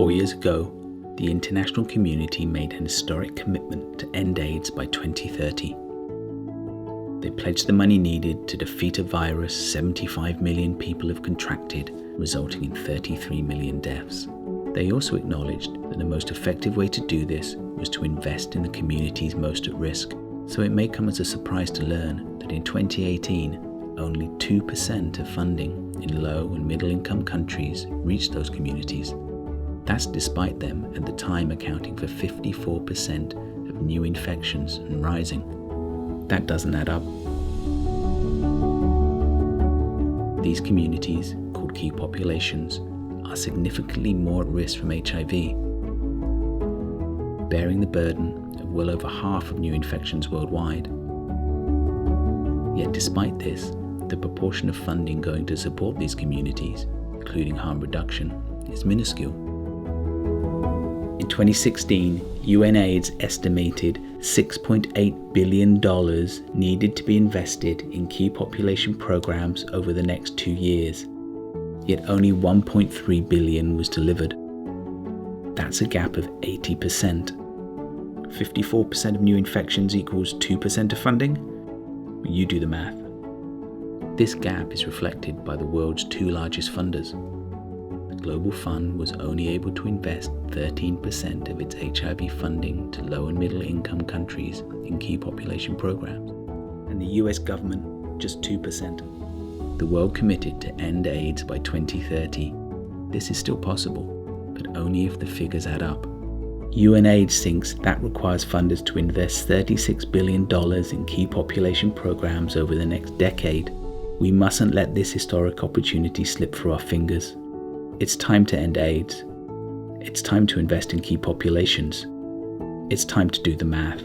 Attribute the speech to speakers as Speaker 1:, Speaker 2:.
Speaker 1: 4 years ago, the international community made an historic commitment to end AIDS by 2030. They pledged the money needed to defeat a virus 75 million people have contracted, resulting in 33 million deaths. They also acknowledged that the most effective way to do this was to invest in the communities most at risk. So it may come as a surprise to learn that in 2018, only 2% of funding in low and middle income countries reached those communities. That's despite them at the time accounting for 54% of new infections and rising. That doesn't add up. These communities, called key populations, are significantly more at risk from HIV, bearing the burden of well over half of new infections worldwide. Yet despite this, the proportion of funding going to support these communities, including harm reduction, is minuscule. In 2016, UNAIDS estimated $6.8 billion needed to be invested in key population programs over the next 2 years, yet only $1.3 billion was delivered. That's a gap of 80%. 54% of new infections equals 2% of funding? You do the math. This gap is reflected by the world's two largest funders. The Global Fund was only able to invest 13% of its HIV funding to low and middle income countries in key population programs, and the US government just 2%. The world committed to end AIDS by 2030. This is still possible, but only if the figures add up. UNAIDS thinks that requires funders to invest $36 billion in key population programs over the next decade. We mustn't let this historic opportunity slip through our fingers. It's time to end AIDS. It's time to invest in key populations. It's time to do the math.